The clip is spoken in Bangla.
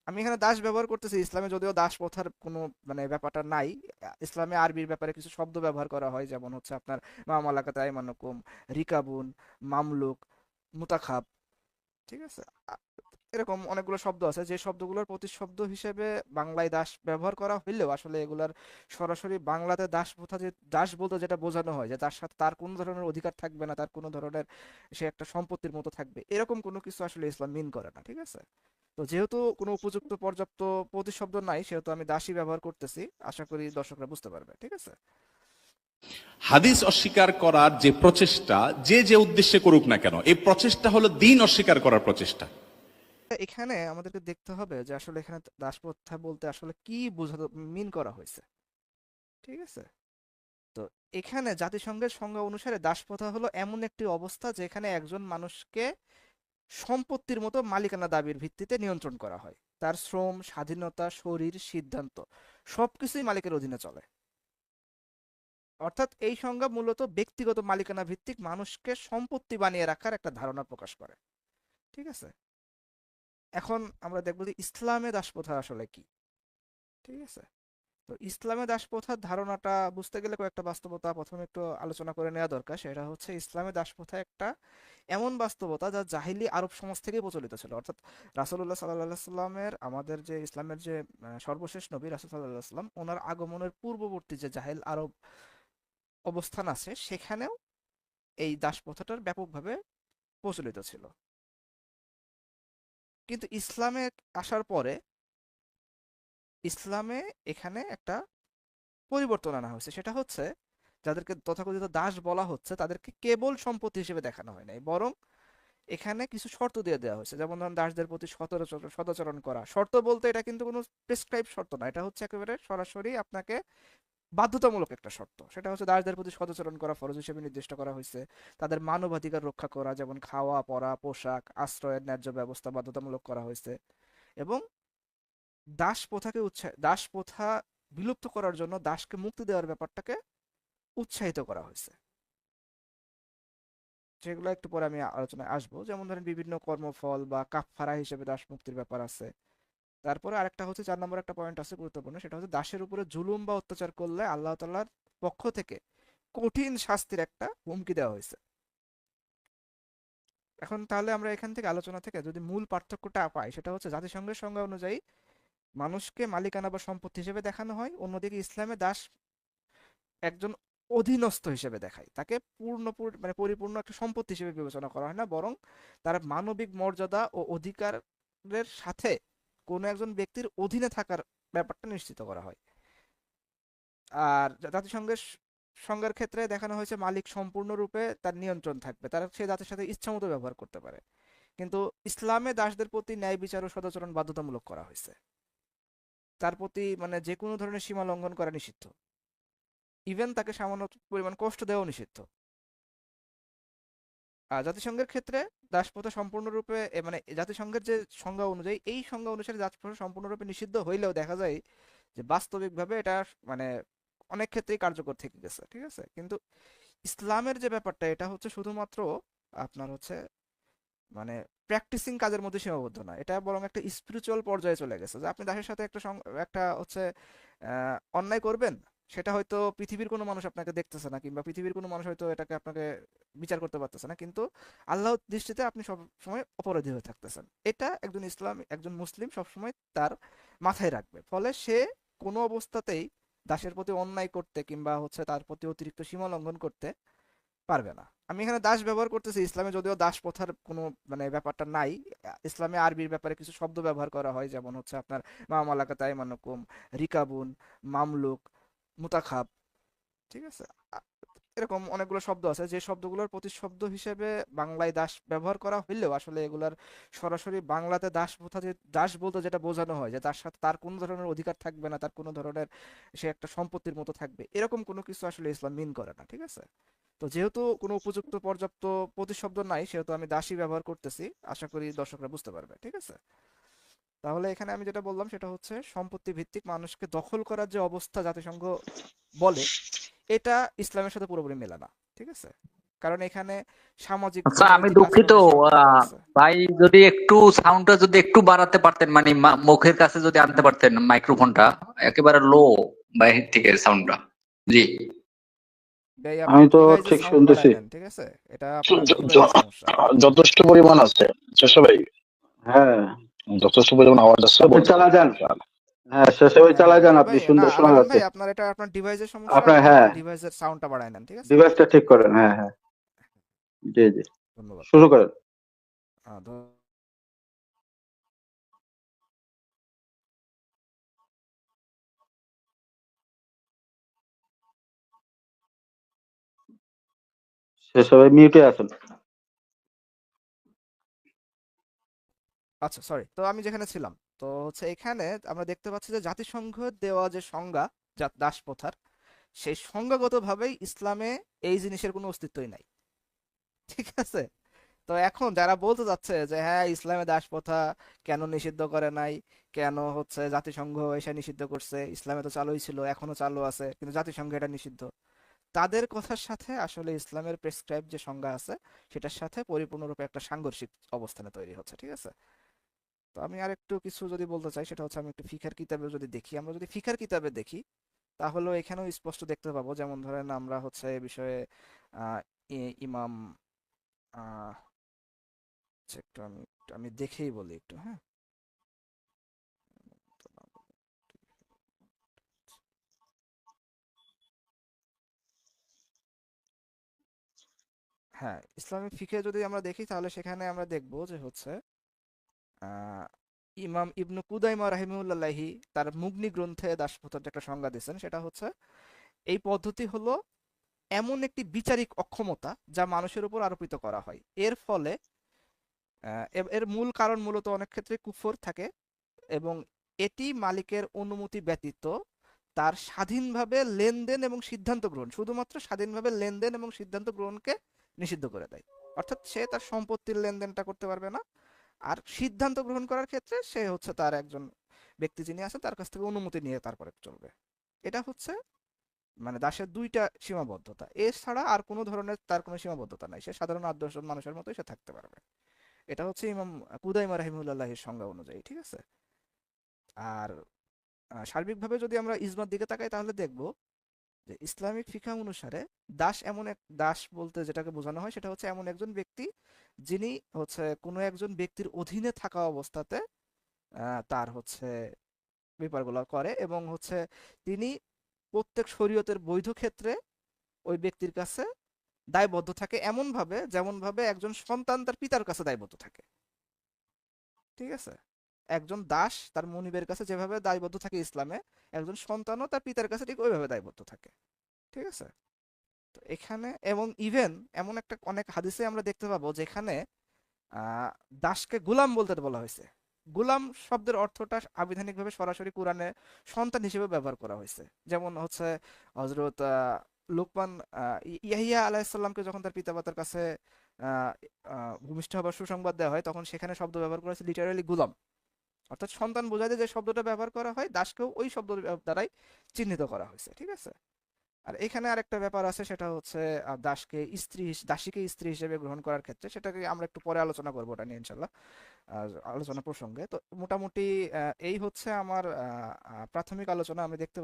আমি এখানে দাস ব্যবহার করতেছি, ইসলামে যদিও দাস প্রথার কোনো মানে ব্যাপারটা নাই। ইসলামে আরবির ব্যাপারে কিছু শব্দ ব্যবহার করা হয়, যেমন হচ্ছে আপনার মা মালাকাত আইমানুকুম, রিকাবুন, মামলুক, মুতাখাব। ঠিক আছে। আ- এরকম অনেকগুলো শব্দ আছে যে শব্দগুলোর প্রতিশব্দ হিসেবে বাংলায় দাস ব্যবহার করা হইলেও আসলে এগুলার সরাসরি বাংলাতে দাস প্রথা, যে দাস বলতে যেটা বোঝানো হয় যে তার সাথে তার কোনো ধরনের অধিকার থাকবে না, তার কোনো ধরনের সে একটা সম্পত্তির মতো থাকবে, এরকম কোনো কিছু আসলে ইসলাম মিন করে না। ঠিক আছে। তো যেহেতু কোনো উপযুক্ত পর্যাপ্ত প্রতিশব্দ নাই, সেহেতু আমি দাসই ব্যবহার করতেছি। আশা করি দর্শকরা বুঝতে পারবে। ঠিক আছে। হাদিস অস্বীকার করার যে প্রচেষ্টা, যে যে উদ্দেশ্যে করুক না কেন, এই প্রচেষ্টা হলো দিন অস্বীকার করার প্রচেষ্টা। এখানে আমাদেরকে দেখতে হবে যে আসলে এখানে দাস প্রথা বলতে আসলে কি বোঝানো মিন করা হয়েছে। ঠিক আছে। তো এখানে জাতিসংঘের সংজ্ঞা অনুসারে দাসপ্রথা হলো এমন একটি অবস্থা যেখানে একজন মানুষকে সম্পত্তির মতো মালিকানা দাবির ভিত্তিতে নিয়ন্ত্রণ করা হয়। তার শ্রম, স্বাধীনতা, শরীর, সিদ্ধান্ত সবকিছুই মালিকের অধীনে চলে। অর্থাৎ এই সংজ্ঞা মূলত ব্যক্তিগত মালিকানা ভিত্তিক মানুষকে সম্পত্তি বানিয়ে রাখার একটা ধারণা প্রকাশ করে। ঠিক আছে। এখন আমরা দেখব যে ইসলামে দাসপ্রথা আসলে কি। ঠিক আছে। তো ইসলামে দাসপ্রথার ধারণাটা বুঝতে গেলে কয়েকটা বাস্তবতা প্রথমে একটু আলোচনা করে নেওয়া দরকার। সেটা হচ্ছে ইসলামে দাসপ্রথা একটা এমন বাস্তবতা যা জাহিলি আরব সমাজ থেকেই প্রচলিত ছিল। অর্থাৎ রাসূলুল্লাহ সাল্লাল্লাহু আলাইহি সাল্লামের, আমাদের যে ইসলামের যে সর্বশেষ নবী রাসূল সাল্লাল্লাহু আলাইহি সাল্লাম, ওনার আগমনের পূর্ববর্তী যে জাহেল আরব অবস্থান আছে, সেখানেও এই দাসপ্রথাটার ব্যাপকভাবে প্রচলিত ছিল। কিন্তু ইসলামে আসার পরে ইসলামে এখানে একটা পরিবর্তন আনা হয়েছে। সেটা হচ্ছে যাদেরকে তথাকথিত দাস বলা হচ্ছে তাদেরকে কেবল সম্পত্তি হিসেবে দেখানো হয় নাই, বরং এখানে কিছু শর্ত দিয়ে দেওয়া হয়েছে। যেমন ধরুন, দাসদের প্রতি সদাচরণ করা। শর্ত বলতে এটা কিন্তু কোনো প্রেসক্রাইব শর্ত না, এটা হচ্ছে একেবারে সরাসরি আপনাকে বাধ্যতামূলক একটা শর্ত। সেটা হচ্ছে দাসদের প্রতি সদাচরণ করা ফরজ হিসেবে নির্দিষ্ট করা হয়েছে। তাদের মানবাধিকার রক্ষা করা, যেমন খাওয়া, পরা, পোশাক, আশ্রয়ের ন্যায্য ব্যবস্থা বাধ্যতামূলক করা হয়েছে। এবং দাস প্রথা বিলুপ্ত করার জন্য দাসকে মুক্তি দেওয়ার ব্যাপারটাকে উৎসাহিত করা হয়েছে। যেগুলো একটু পরে আমি আলোচনায় আসবো। যেমন ধরেন বিভিন্ন কর্মফল বা কাফফারা হিসেবে দাস মুক্তির ব্যাপার আছে। তারপরে আরেকটা হচ্ছে 4 নম্বর একটা পয়েন্ট আছে গুরুত্বপূর্ণ, সেটা হচ্ছে দাসের উপরে জুলুম বা অত্যাচার করলে আল্লাহ তাআলার পক্ষ থেকে কঠিন শাস্তির একটা হুমকি দেওয়া হয়েছে। এখন তাহলে আমরা এখান থেকে আলোচনা থেকে যদি মূল পার্থক্যটা পাই, সেটা হচ্ছে জাতিসংঘের সংজ্ঞা অনুযায়ী মানুষকে মালিকানা বা সম্পত্তি হিসেবে দেখানো হয়, অন্যদিকে ইসলামে দাস একজন অধীনস্থ হিসেবে দেখায়। তাকে মানে পরিপূর্ণ একটা সম্পত্তি হিসেবে বিবেচনা করা হয় না, বরং তার মানবিক মর্যাদা ও অধিকারের সাথে কোনো একজন ব্যক্তির অধীনে থাকার ব্যাপারটা নিশ্চিত করা হয়। আর জাতিসংঘের সংজ্ঞার ক্ষেত্রে দেখানো হয়েছে মালিক সম্পূর্ণরূপে তার নিয়ন্ত্রণ থাকবে, তারা সে জাতির সাথে ইচ্ছামতো ব্যবহার করতে পারে। কিন্তু ইসলামে দাসদের প্রতি ন্যায় বিচার ও সদাচরণ বাধ্যতামূলক করা হয়েছে। তার প্রতি মানে যে কোনো ধরনের সীমা লঙ্ঘন করা নিষিদ্ধ। ইভেন তাকে সামান্য পরিমাণ কষ্ট দেওয়া নিষিদ্ধ। আর জাতিসংঘের ক্ষেত্রে দাসপ্রথা সম্পূর্ণরূপে মানে জাতিসংঘের যে সংজ্ঞা অনুযায়ী, এই সংজ্ঞা অনুসারে দাসপ্রথা সম্পূর্ণরূপে নিষিদ্ধ হইলেও দেখা যায় যে বাস্তবিকভাবে এটা মানে অনেক ক্ষেত্রেই কার্যকর থেকে গেছে। ঠিক আছে। কিন্তু ইসলামের যে ব্যাপারটা, এটা হচ্ছে শুধুমাত্র আপনার হচ্ছে মানে প্র্যাকটিসিং কাজের মধ্যে সীমাবদ্ধ না, এটা বরং একটা স্পিরিচুয়াল পর্যায়ে চলে গেছে। যে আপনি দাসের সাথে একটা হচ্ছে অন্যায় করবেন, সেটা হয়তো পৃথিবীর কোনো মানুষ আপনাকে দেখতেছে না, কিংবা পৃথিবীর কোনো মানুষ হয়তো এটাকে আপনাকে বিচার করতে পারতেছে না, কিন্তু আল্লাহর দৃষ্টিতে আপনি সব সময় অপরাধী হয়ে থাকতেছেন। এটা একজন মুসলিম সবসময় তার মাথায় রাখবে। ফলে সে কোনো অবস্থাতেই দাসের প্রতি অন্যায় করতে কিংবা হচ্ছে তার প্রতি অতিরিক্ত সীমা লঙ্ঘন করতে পারবে না। আমি এখানে দাস ব্যবহার করতেছি, ইসলামে যদিও দাস প্রথার কোনো মানে ব্যাপারটা নাই। ইসলামে আরবির ব্যাপারে কিছু শব্দ ব্যবহার করা হয়, যেমন হচ্ছে আপনার মা মালাকাত আইমানুকুম, রিকাবুন, মামলুক, মুতাখাব। ঠিক আছে। আ- এরকম অনেকগুলো শব্দ আছে যে শব্দগুলোর প্রতিশব্দ হিসেবে বাংলায় দাস ব্যবহার করা হইলেও আসলে এগুলার সরাসরি বাংলাতে দাস প্রথা, যে দাস বলতে যেটা বোঝানো হয় যে তার সাথে তার কোনো ধরনের অধিকার থাকবে না, তার কোনো ধরনের সে একটা সম্পত্তির মতো থাকবে, এরকম কোনো কিছু আসলে ইসলাম মিন করে না। ঠিক আছে। তো যেহেতু কোনো উপযুক্ত পর্যাপ্ত প্রতিশব্দ নাই, সেহেতু আমি দাসই ব্যবহার করতেছি। আশা করি দর্শকরা বুঝতে পারবে। ঠিক আছে। তাহলে এখানে আমি যেটা বললাম সেটা হচ্ছে সম্পত্তি ভিত্তিক মানুষকে দখল করার যে অবস্থা জাতিসংঘ বলে, এটা ইসলামের সাথে পুরোপুরি মেলে না। ঠিক আছে। কারণ এখানে সামাজিক আচ্ছা, আমি অর্থনৈতিক দুঃখিত আচরণের বিষয় উল্লেখ করা আছে। ভাই, যদি একটু সাউন্ডটা যদি একটু বাড়াতে পারতেন, মানে মুখের কাছে যদি আনতে পারতেন মাইক্রোফোনটা, একেবারে লো বাইরের থেকে সাউন্ডটা। জি। ভাই আপনি আমি তো ডিভাইসে ঠিক সাউন্ড শুনতেছি। বাড়ায় নেন, ঠিক আছে? এটা আপনার য- ডিভাইসের য- সমস্যা। যথেষ্ট পরিমাণ আছে শেষে ভাই, হ্যাঁ, যথেষ্ট পরিমাণ আওয়াজ আছে আপনি বলতে চালা যান। পারেন। হ্যাঁ, শেষে ওই হ্যাঁ চালা হ্যাঁ যান, ভাই আপনি না, সুন্দর শোনা আলামিন যাচ্ছে। ভাই আপনার এটা আপনার ডিভাইসের সমস্যা, আপনার, আপনি হ্যাঁ, আপনার ডিভাইসের সাউন্ডটা বাড়ায় নেন, ঠিক আছে? ডিভাইসটা ঠিক করেন। হ্যাঁ হ্যাঁ, জি জি, ধন্যবাদ। শুরু করেন। ধন্যবাদ। শেষে ভাই মিউটে আছেন। আচ্ছা সরি, তো আমি যেখানে ছিলাম, তো হচ্ছে এখানে আমরা দেখতে পাচ্ছি যে জাতিসংঘ দেওয়া যে সংজ্ঞা দাসপ্রথার, সেই সংজ্ঞাগতভাবেই ইসলামে এই জিনিসের কোনো অস্তিত্বই নাই, ঠিক আছে? তো এখন যারা বলতে যাচ্ছে যে হ্যাঁ ইসলামে দাসপ্রথা কেন নিষিদ্ধ করে নাই, কেন হচ্ছে জাতিসংঘ এসে নিষিদ্ধ করছে, ইসলামে তো চালুই ছিল, এখনো চালু আছে, কিন্তু জাতিসংঘ এটা নিষিদ্ধ, তাদের কথার সাথে আসলে ইসলামের প্রেসক্রাইব যে সংজ্ঞা আছে সেটার সাথে পরিপূর্ণরূপে একটা সাংঘর্ষিক অবস্থানে তৈরি হচ্ছে, ঠিক আছে? তো আমি আর একটু কিছু যদি বলতে চাই, সেটা হচ্ছে আমি একটু ফিকার কিতাবে যদি দেখি, আমরা যদি ফিকার কিতাবে দেখি তাহলে এখানেও স্পষ্ট দেখতে পাবো। যেমন ধরেন আমরা হচ্ছে এ বিষয়ে আহ, ইমাম আহ, আচ্ছা, একটু আমি আমি দেখেই বলি একটু, হ্যাঁ। হ্যাঁ, ইসলামিক ফিকে যদি আমরা দেখি তাহলে সেখানে আমরা দেখব যে হচ্ছে আহ, ইমাম ইবনু কুদাইমা রাহিমাহুল্লাহি তার মুগনি গ্রন্থে দাসপ্রথার একটা সংজ্ঞা দিয়েছেন, সেটা হচ্ছে এই পদ্ধতি হলো এমন একটি বিচারিক অক্ষমতা যা মানুষের উপর আরোপিত করা হয়, এর ফলে এর মূল কারণ মূলত অনেক ক্ষেত্রে কুফর থাকে, এবং এটি মালিকের অনুমতি ব্যতীত তার স্বাধীনভাবে লেনদেন এবং সিদ্ধান্ত গ্রহণ, শুধুমাত্র স্বাধীনভাবে লেনদেন এবং সিদ্ধান্ত গ্রহণকে নিষিদ্ধ করে দেয়। অর্থাৎ সে তার সম্পত্তির লেনদেনটা করতে পারবে না, আর সিদ্ধান্ত গ্রহণ করার ক্ষেত্রে সে হচ্ছে তার একজন ব্যক্তি যিনি আছেন তার কাছ থেকে অনুমতি নিয়ে তারপরে চলবে। এটা হচ্ছে মানে দাসের দুইটা সীমাবদ্ধতা, এছাড়া আর কোনো ধরনের তার কোনো সীমাবদ্ধতা নাই, সে সাধারণ আদর্শ মানুষের মতোই সে থাকতে পারবে। এটা হচ্ছে ইমাম কুদাইমা রাহিমুল্লাহের সংজ্ঞা অনুযায়ী, ঠিক আছে? আর সার্বিকভাবে যদি আমরা ইজমার দিকে তাকাই তাহলে দেখব যে ইসলামিক ফিকহ অনুসারে দাস এমন এক, দাস বলতে যেটাকে বোঝানো হয় সেটা হচ্ছে এমন একজন ব্যক্তি যিনি হচ্ছে কোনো একজন ব্যক্তির অধীনে থাকা অবস্থাতে তার হচ্ছে ব্যাপারগুলো করে, এবং হচ্ছে তিনি প্রত্যেক শরীয়তের বৈধ ক্ষেত্রে ওই ব্যক্তির কাছে দায়বদ্ধ থাকে, এমন ভাবে যেমন ভাবে একজন সন্তান তার পিতার কাছে দায়বদ্ধ থাকে, ঠিক আছে? একজন দাস তার মনিবের কাছে যেভাবে দায়বদ্ধ থাকে ইসলামে, একজন সন্তানও তার পিতার কাছে ঠিক ওইভাবে দায়বদ্ধ থাকে, ঠিক আছে? তো এখানে এবং ইভেন এমন একটা অনেক হাদিসে আমরা দেখতে পাবো যেখানে আহ দাসকে গোলাম বলতে বলা হয়েছে। গোলাম শব্দের অর্থটা আবিধানিকভাবে সরাসরি কোরআনে সন্তান হিসেবে ব্যবহার করা হয়েছে। যেমন হচ্ছে হযরত লুকমান ইয়াহিয়া আলাইহিসসালামকে যখন তার পিতামাতার কাছে আহ, ভূমিষ্ঠ হবার সুসংবাদ দেওয়া হয়, তখন সেখানে শব্দ ব্যবহার করা হয়েছে লিটারালি গোলাম, অর্থাৎ সন্তান বোঝাতে যে শব্দটা ব্যবহার করা হয় দাসকেও ওই শব্দ দ্বারাই চিহ্নিত করা হয়েছে, ঠিক আছে? আর এখানে আরেকটা ব্যাপার আছে, সেটা হচ্ছে দাসীকে স্ত্রী হিসেবে গ্রহণ করার ক্ষেত্রে, সেটাকে আমরা একটু পরে আলোচনা করবো ওটা নিয়ে ইনশাল্লাহ আলোচনা প্রসঙ্গে। তো মোটামুটি এই হচ্ছে আমার প্রাথমিক আলোচনা। আমি দেখতে